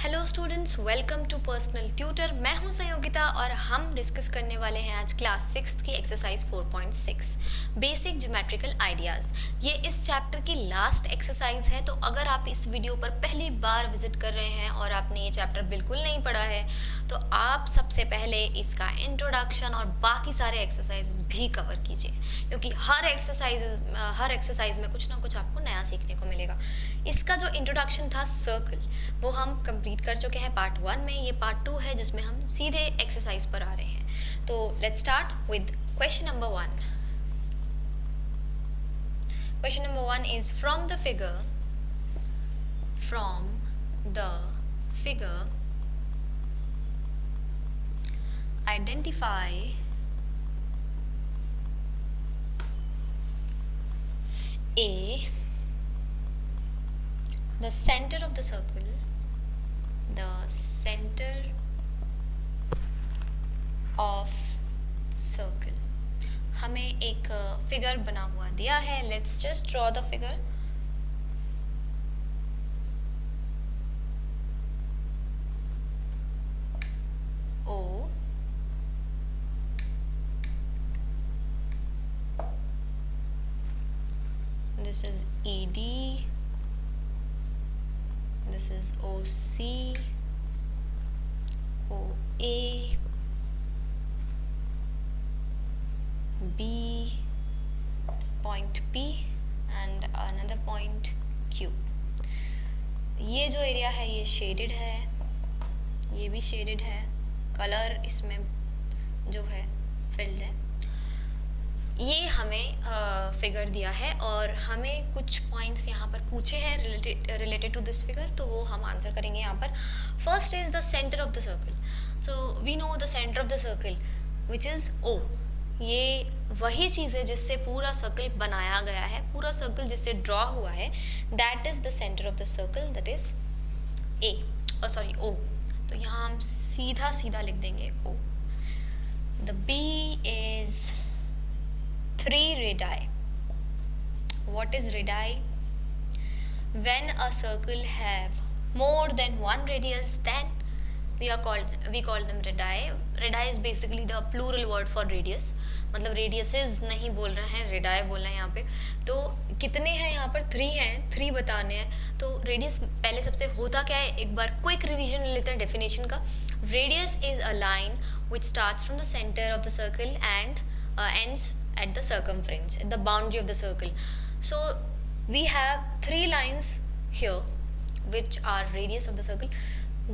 Hello students, welcome to personal tutor. मैं हूं संयोगिता और हम डिस्कस करने वाले हैं आज क्लास 6 की एक्सरसाइज 4.6 बेसिक ज्योमेट्रिकल आइडियाज़। ये इस चैप्टर की लास्ट एक्सरसाइज है, तो अगर आप इस वीडियो पर पहली बार विजिट कर रहे हैं और आपने ये चैप्टर बिल्कुल नहीं पढ़ा है तो आप सबसे पहले इसका इंट्रोडक्शन और बाकी सारे एक्सरसाइजेज भी कवर कीजिए, क्योंकि हर एक्सरसाइज में कुछ ना कुछ आपको नया सीखने को मिलेगा। इसका जो इंट्रोडक्शन था सर्कल, वो हम कंप्लीट कर चुके हैं पार्ट 1 में। ये पार्ट 2 है जिसमें हम सीधे एक्सरसाइज पर आ रहे हैं। तो let's start with question number 1। Question number 1 is from the figure identify the center of the circle, the center of circle। हमें एक फिगर बना हुआ दिया है। Let's just draw the figure. O, this is ED, this is OC, OA, B, point P and another point Q। ये जो area है ये शेडेड है, ये भी शेडेड है, कलर इसमें जो है फिल्ड है। ये हमें फिगर दिया है और हमें कुछ पॉइंट्स यहाँ पर पूछे हैं रिलेटेड टू दिस फिगर, तो वो हम आंसर करेंगे यहाँ पर। First is the centre of the circle. So we know the centre of the circle which is O। ये वही चीज़ है जिससे पूरा सर्कल बनाया गया है, पूरा सर्कल जिससे ड्रॉ हुआ है, that is the centre of the circle, that is O। तो यहाँ हम सीधा सीधा लिख देंगे O। The B is 3 radii. What is radii? When a circle have more than one radius, then we call them radii. Radii is basically the plural word for radius. मतलब radiuses नहीं बोल रहे हैं, radii बोल रहे हैं यहाँ पे। तो कितने हैं यहाँ पर? 3 हैं, 3 बताने हैं। तो radius पहले सबसे होता क्या है, एक बार क्विक रिवीजन ले लेते हैं डेफिनेशन का। Radius is a line which starts from the center of the circle and ends at the circumference, at the boundary of the circle. So we have 3 lines here which are radius of the circle.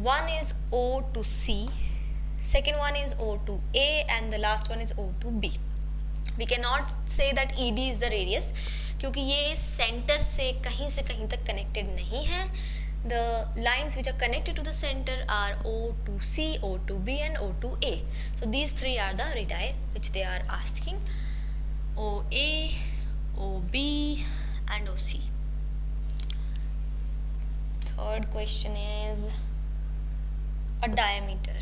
One is O to C, second one is O to A, and the last one is O to B. We cannot say that ED is the radius क्योंकि ये center से कहीं तक connected नहीं है। The lines which are connected to the center are O to C, O to B and O to A. So these 3 are the radii which they are asking. OA, OB and OC. Third question is a diameter.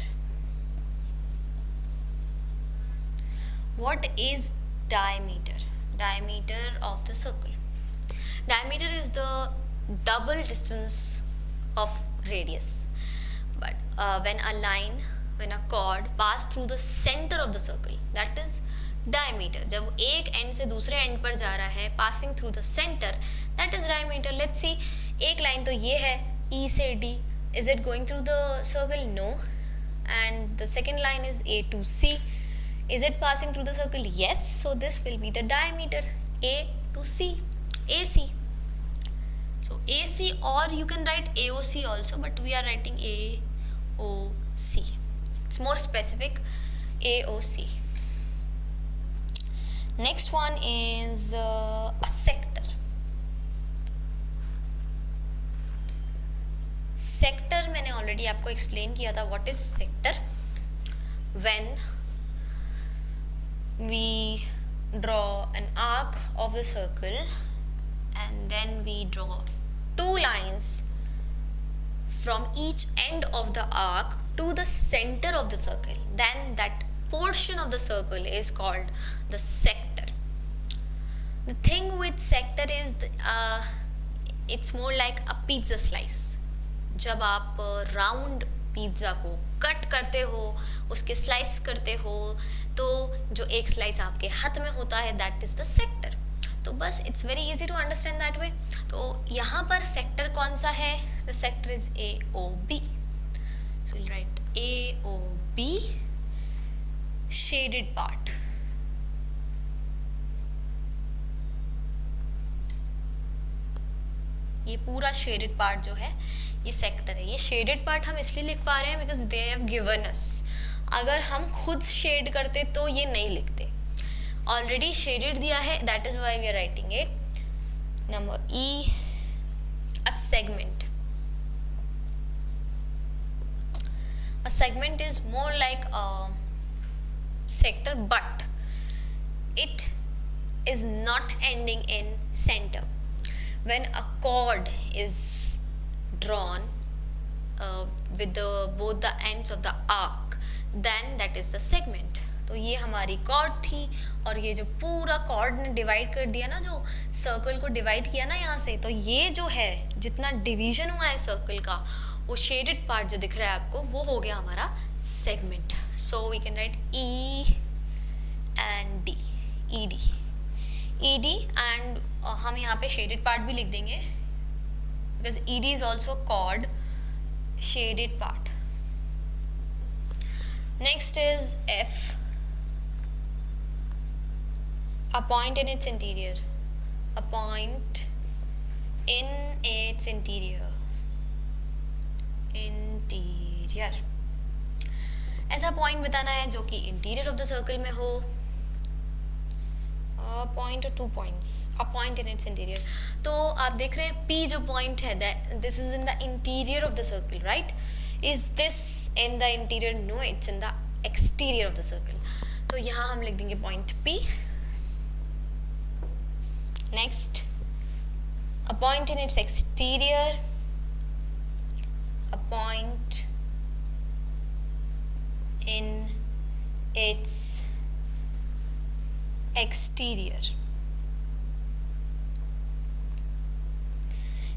What is diameter? Diameter of the circle. Diameter is the double distance of radius. But when a chord pass through the center of the circle, that is diameter। जब एक and से दूसरे and पर जा रहा है, passing through the center, that is diameter। Let's see, एक line तो ये है E से D, is it going through the circle? No। And the second line is A to C, is it passing through the circle? Yes। So this will be the diameter, A to C, AC। So AC, or you can write AOC also, but we are writing AOC. It's more specific, AOC. Next one is a sector. Sector मैंने already आपको explain किया था what is sector। When we draw an arc of the circle and then we draw 2 lines from each end of the arc to the center of the circle, then that portion of the circle is called the sector. The thing with sector is it's more like a pizza slice. जब आप round pizza को cut करते हो, उसके slice करते हो, तो जो एक स्लाइस आपके हाथ में होता है दैट इज़ द सेक्टर। तो बस it's very easy to understand that way. तो यहाँ पर सेक्टर कौन सा है? The sector is A O B. So will write A O B shaded part. ये पूरा शेडेड पार्ट जो है ये सेक्टर है। ये शेडेड पार्ट हम इसलिए लिख पा रहे हैं because they have given us. अगर हम खुद शेड करते तो ये नहीं लिखते, ऑलरेडी शेडेड दिया है, that is why we are writing it. Number E, a segment. A segment is more like a sector, but it is not ending in center. When a chord is drawn with both the ends of the arc, then that is the segment. तो ये हमारी cord थी, और ये जो पूरा cord ने divide कर दिया ना, जो सर्कल को डिवाइड किया ना यहाँ से, तो ये जो है जितना डिवीजन हुआ है सर्कल का, वो शेडेड पार्ट जो दिख रहा है आपको, वो हो गया हमारा segment. So we can write E and D, E D, E D, and हम यहाँ पे शेडेड पार्ट भी लिख देंगे because E D is also chord shaded part. Next is F, a point in its interior, a point in its interior, interior, ऐसा point बताना है जो कि इंटीरियर ऑफ द सर्कल में हो, पॉइंट और 2 points, a point in its interior. तो आप देख रहे हैं P जो पॉइंट है, this is in the interior of the circle, right? Is this in the interior? No, it's in the exterior of the circle. तो यहाँ हम लिख देंगे point P। Next, a point in its exterior, a point in its exterior.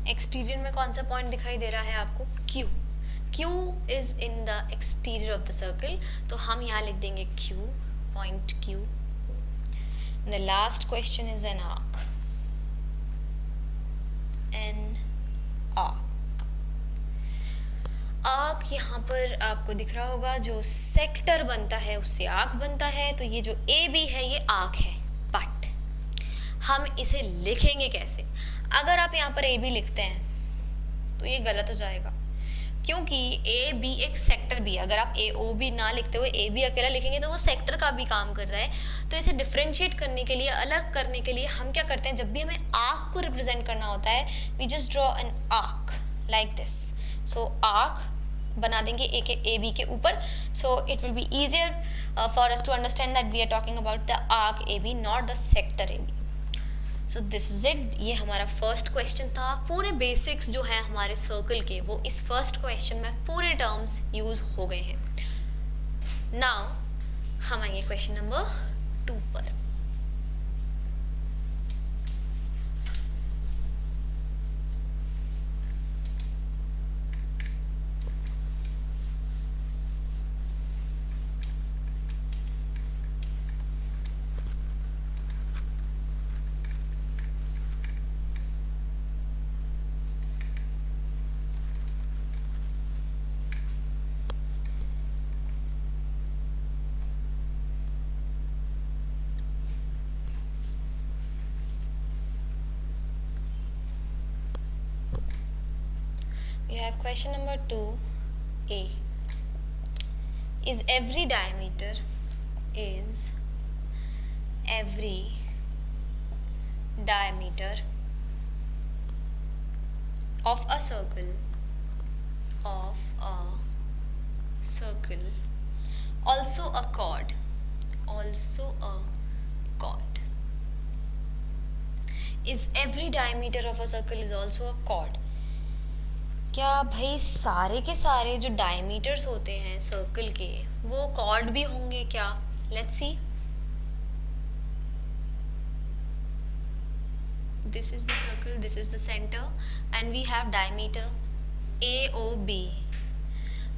Exterior में कौन सा point दिखाई दे रहा है आपको? Q. Q is in the exterior of the circle, तो हम यहाँ लिख देंगे Q, point Q. And the last question is an arc. An arc. Arc यहाँ पर आपको दिख रहा होगा, जो सेक्टर बनता है उससे आर्क बनता है। तो ये जो ए बी है ये आर्क है, बट हम इसे लिखेंगे कैसे? अगर आप यहाँ पर ए बी लिखते हैं तो ये गलत हो जाएगा, क्योंकि ए बी एक सेक्टर भी है। अगर आप ए ओ बी ना लिखते हुए ए बी अकेला लिखेंगे तो वो सेक्टर का भी काम कर रहा है। तो इसे डिफ्रेंशिएट करने के लिए, अलग करने के लिए हम क्या करते हैं, जब भी हमें आर्क को रिप्रेजेंट करना होता है, we just draw an arc like this. So arc बना देंगे ए बी के ऊपर, so it will be easier for us to understand that we are talking about the arc A B, not the sector A B. So this is it. ये हमारा first question था। पूरे basics जो है हमारे circle के, वो इस फर्स्ट क्वेश्चन में पूरे टर्म्स यूज हो गए हैं। नाउ हम आएंगे क्वेश्चन नंबर 2 पर। We have question number 2A. Is every diameter of a circle also a chord? Is every diameter of a circle is also a chord? क्या भाई सारे के सारे जो डायमीटर्स होते हैं सर्कल के वो कॉर्ड भी होंगे क्या? Let's see. This is the circle, this is the centre, and we have diameter AOB.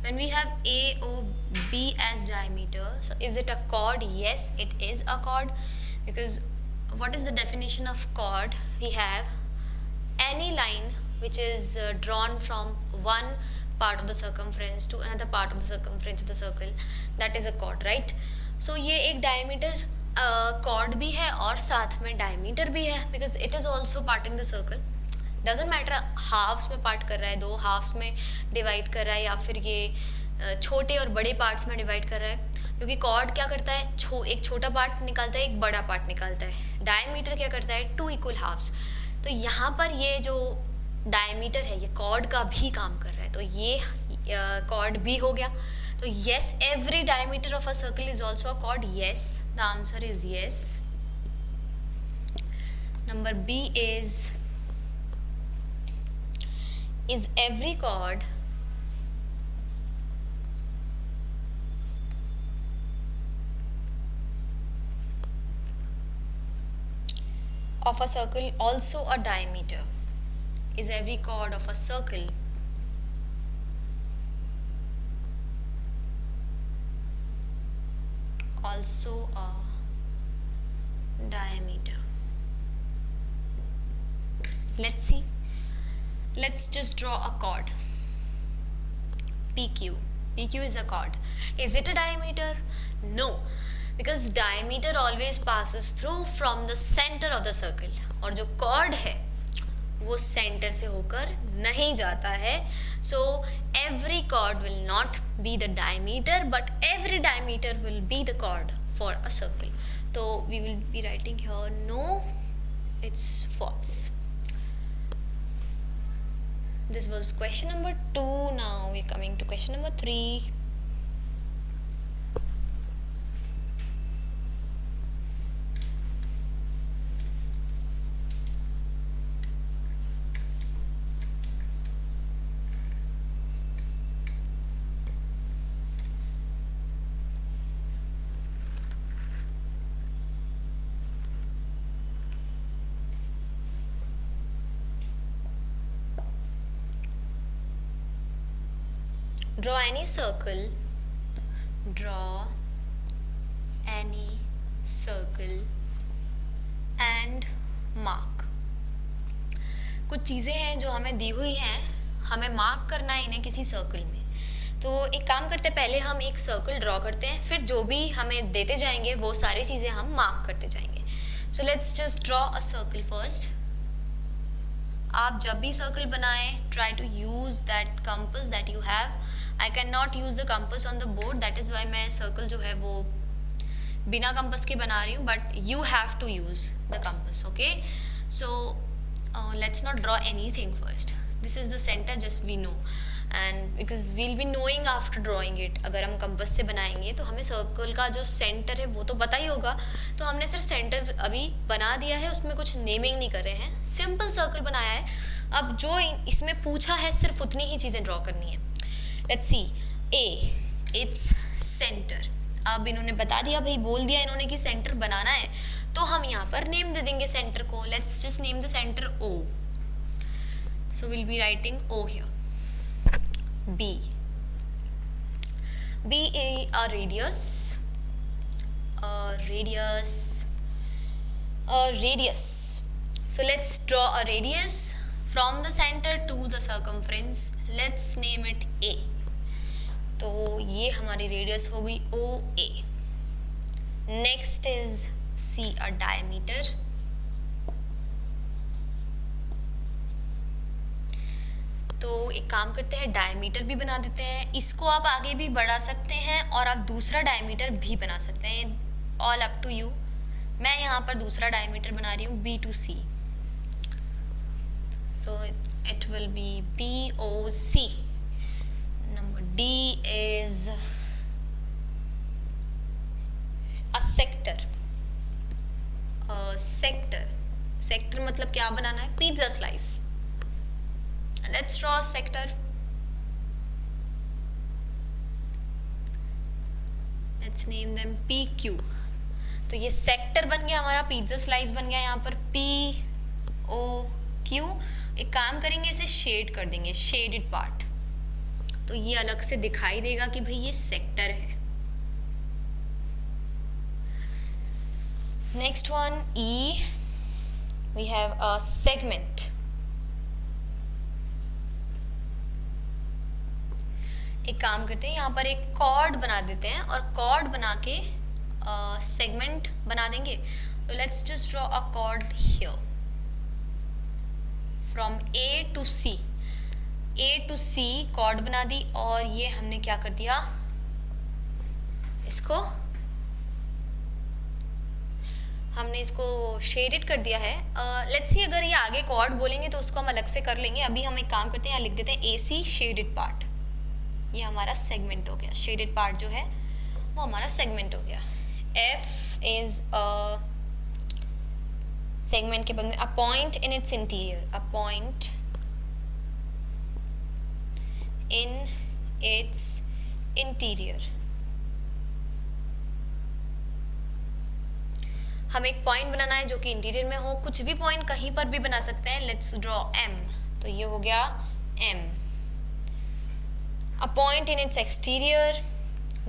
When we have AOB as diameter, so is it a chord? Yes, it is a chord, because what is the definition of chord? We have any line which is drawn from one part of the circumference to another part of the circumference of the circle, that is a chord, right? So ये एक diameter chord भी है और साथ में diameter भी है, because it is also parting the circle. Doesn't matter halves में पार्ट कर रहा है, 2 हाफ्स में डिवाइड कर रहा है, या फिर ये छोटे और बड़े पार्ट्स में डिवाइड कर रहा है, क्योंकि कॉर्ड क्या करता है, एक छोटा पार्ट निकालता है, एक बड़ा पार्ट निकालता है. डायमीटर क्या करता है, 2 इक्वल हाफ्स. तो यहाँ पर ये जो डायमीटर है ये कॉर्ड का भी काम कर रहा है, तो ये कॉर्ड भी हो गया. तो yes, every diameter of a circle is also a chord. Yes, the answer is yes. Number B is every chord of a circle also a diameter? Is every chord of a circle also a diameter? Let's see. Let's just draw a chord. PQ. PQ is a chord. Is it a diameter? No, because diameter always passes through from the center of the circle. और जो chord है वो center से होकर नहीं जाता है. So every chord will not be the diameter, but every diameter will be the chord for a circle. So we will be writing here no, it's false. This was question number 2. Now we're coming to question number 3. Draw any circle. Draw any circle and mark. कुछ चीज़ें हैं जो हमें दी हुई हैं, हमें mark करना है इन्हें किसी सर्कल में. तो एक काम करते हैं, पहले हम एक सर्कल ड्रॉ करते हैं, फिर जो भी हमें देते जाएंगे वो सारी चीज़ें हम मार्क करते जाएंगे. So let's just draw a circle first. आप जब भी सर्कल बनाएं, try to use that compass that you have. I can not use the compass on the board, that is why मैं सर्कल जो है वो बिना कंपास के बना रही हूँ, but you have to use the compass. Okay, so let's not draw anything first. This is the center, just we know, and because we'll be knowing after drawing it. अगर हम कंपास से बनाएंगे तो हमें सर्कल का जो centre है वो तो पता ही होगा. तो हमने सिर्फ सेंटर अभी बना दिया है, उसमें कुछ नेमिंग नहीं कर रहे हैं, सिंपल सर्कल बनाया है. अब जो इसमें पूछा है सिर्फ उतनी ही चीज़ें ड्रॉ करनी है. Let's see, A, its centre. अब इन्होंने बता दिया, भाई बोल दिया इन्होंने कि सेंटर बनाना है, तो हम यहाँ पर नेम दे देंगे सेंटर को. Let's just name the centre O. So will be writing O here. B. B is a radius. So let's draw a radius from the center to the circumference. Let's name it A. तो ये हमारी radius होगी OA. Next is C, a diameter. तो एक काम करते हैं, diameter भी बना देते हैं. इसको आप आगे भी बढ़ा सकते हैं और आप दूसरा डायमीटर भी बना सकते हैं, ऑल अप टू यू. मैं यहाँ पर दूसरा डायमीटर बना रही हूँ, B to C. So it will be BOC. Number D is a sector. Sector मतलब क्या बनाना है, pizza slice. Let's draw a sector. Let's name them PQ. तो ये सेक्टर बन गया हमारा, पिज्जा स्लाइस बन गया यहाँ पर POQ. एक काम करेंगे, इसे शेड कर देंगे, शेडेड पार्ट. तो ये अलग से दिखाई देगा कि भाई ये सेक्टर है। Next one E, we have a segment. एक काम करते हैं, यहाँ पर एक कॉर्ड बना देते हैं और कॉर्ड बना के सेगमेंट बना देंगे। तो let's just draw a chord here from A to C. A to C chord बना दी और ये हमने क्या कर दिया, इसको हमने इसको शेडेड कर दिया है। लेट्स सी अगर ये आगे कॉर्ड बोलेंगे तो उसको हम अलग से कर लेंगे। अभी हम एक काम करते हैं, यहाँ लिख देते हैं ए सी शेडेड पार्ट। ये हमारा सेगमेंट हो गया, शेडेड पार्ट जो है वो हमारा सेगमेंट हो गया। एफ इज अ सेगमेंट के बाद में अ point in its interior, a point in its interior. हम एक पॉइंट बनाना है जो कि इंटीरियर में हो, कुछ भी पॉइंट कहीं पर भी बना सकते हैं। लेट्स ड्रॉ एम, तो ये हो गया M. A point in its exterior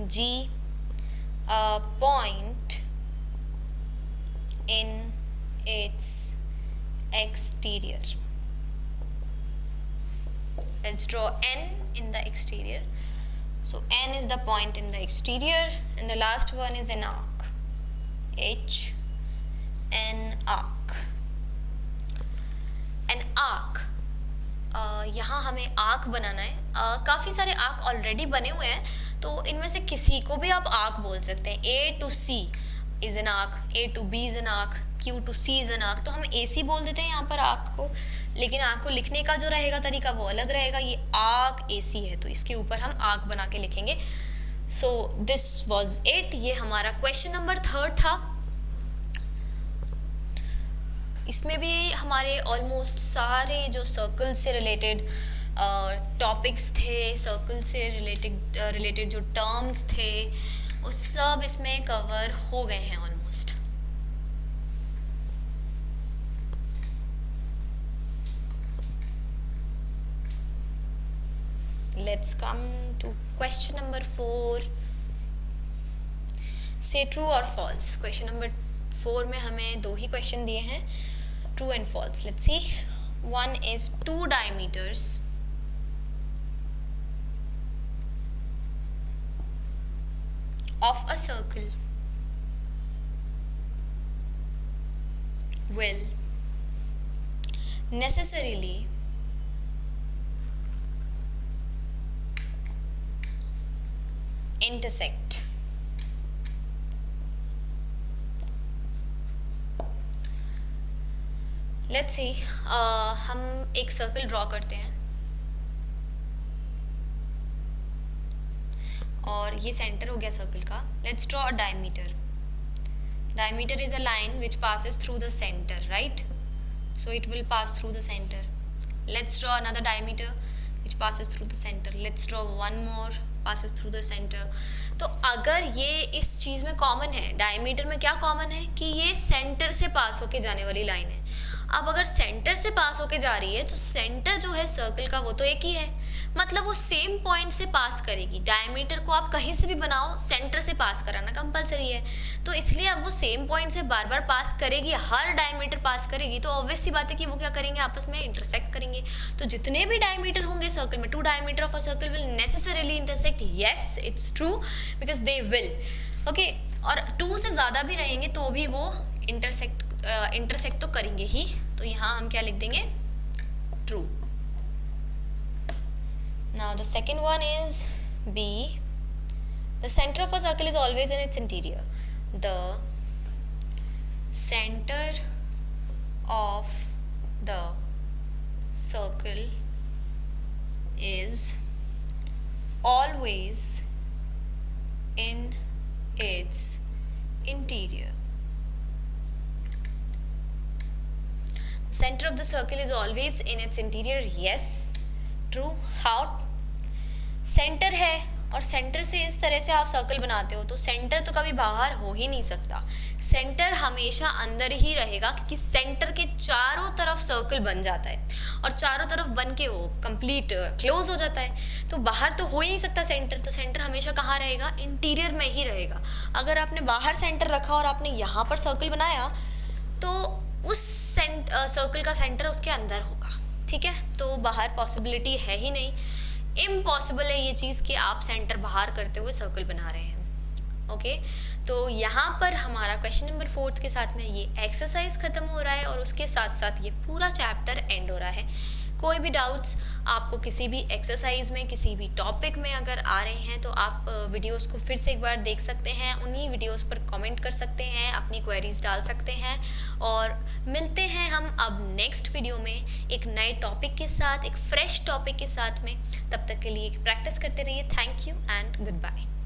G, a point in its exterior. Let's draw an in the exterior, so n is the point in the exterior and the last one is an arc, h, an arc, an arc। यहाँ हमें arc बनाना है। काफ़ी सारे arc already बने हुए हैं, तो इनमें से किसी को भी आप आर्क बोल सकते हैं। A to C is an arc, A to B is an arc, Q to C is an arc। तो हम AC बोल देते हैं यहाँ पर आर्क को, लेकिन आर्क को लिखने का जो रहेगा तरीका वो अलग रहेगा। ये आर्क AC है तो इसके ऊपर हम आर्क बना के लिखेंगे। So this was it. ये हमारा क्वेश्चन नंबर 3 था। इसमें भी हमारे ऑलमोस्ट सारे जो सर्कल से रिलेटेड टॉपिक्स थे, सर्कल से रिलेटेड जो टर्म्स थे, वो सब इसमें कवर हो गए हैं almost. Let's come to question number 4. Say true or false. Question number 4 में हमें 2 ही क्वेश्चन दिए हैं, true and false. Let's see. One is 2 diameters of a circle will necessarily intersect let's see. हम एक सर्कल ड्रॉ करते हैं और ये सेंटर हो गया सर्कल का। Let's draw a diameter. Diameter is a line which passes through the centre, right? So it will pass through the centre. Let's draw another diameter which passes through the centre. Let's draw one more passes through the center। तो अगर ये इस चीज़ में common है, diameter में क्या common है कि ये सेंटर से पास होके जाने वाली लाइन है। अब अगर सेंटर से पास होके जा रही है तो सेंटर जो है सर्कल का वो तो एक ही है, मतलब वो सेम पॉइंट से पास करेगी। डायमीटर को आप कहीं से भी बनाओ, सेंटर से पास कराना कंपलसरी है, तो इसलिए अब वो सेम पॉइंट से बार बार पास करेगी, हर डायमीटर पास करेगी। तो ऑब्वियस सी बात है कि वो क्या करेंगे, आपस में इंटरसेक्ट करेंगे। तो जितने भी डायमीटर होंगे सर्कल में, 2 diameter of a circle will necessarily intersect. Yes, it's true, because they will. Okay, और 2 से ज़्यादा भी रहेंगे तो भी वो इंटरसेक्ट तो करेंगे ही। तो यहाँ हम क्या लिख देंगे, true. Now the second one is B. The center of a circle is always in its interior. The center of the circle is always in its interior. The center of the circle is always in its interior. Yes, true. How? Centre है और centre से इस तरह से आप circle बनाते हो तो सेंटर तो कभी बाहर हो ही नहीं सकता, सेंटर हमेशा अंदर ही रहेगा, क्योंकि सेंटर के चारों तरफ सर्कल बन जाता है और चारों तरफ बन के वो कंप्लीट क्लोज हो जाता है, तो बाहर तो हो ही नहीं सकता सेंटर, तो सेंटर हमेशा कहाँ रहेगा, इंटीरियर में ही रहेगा। अगर आपने बाहर सेंटर रखा और आपने यहाँ पर सर्कल बनाया तो उस सर्कल का सेंटर उसके अंदर होगा, ठीक है, तो बाहर पॉसिबिलिटी है ही नहीं, इम्पॉसिबल है ये चीज़ कि आप सेंटर बाहर करते हुए सर्कल बना रहे हैं। ओके, तो यहाँ पर हमारा क्वेश्चन नंबर 4 के साथ में ये एक्सरसाइज खत्म हो रहा है और उसके साथ साथ ये पूरा चैप्टर एंड हो रहा है। कोई भी डाउट्स आपको किसी भी एक्सरसाइज में, किसी भी टॉपिक में अगर आ रहे हैं तो आप वीडियोस को फिर से एक बार देख सकते हैं, उन्हीं वीडियोस पर कमेंट कर सकते हैं, अपनी क्वेरीज डाल सकते हैं और मिलते हैं हम अब नेक्स्ट वीडियो में एक नए टॉपिक के साथ, एक फ्रेश टॉपिक के साथ में। तब तक के लिए प्रैक्टिस करते रहिए। Thank you and good bye.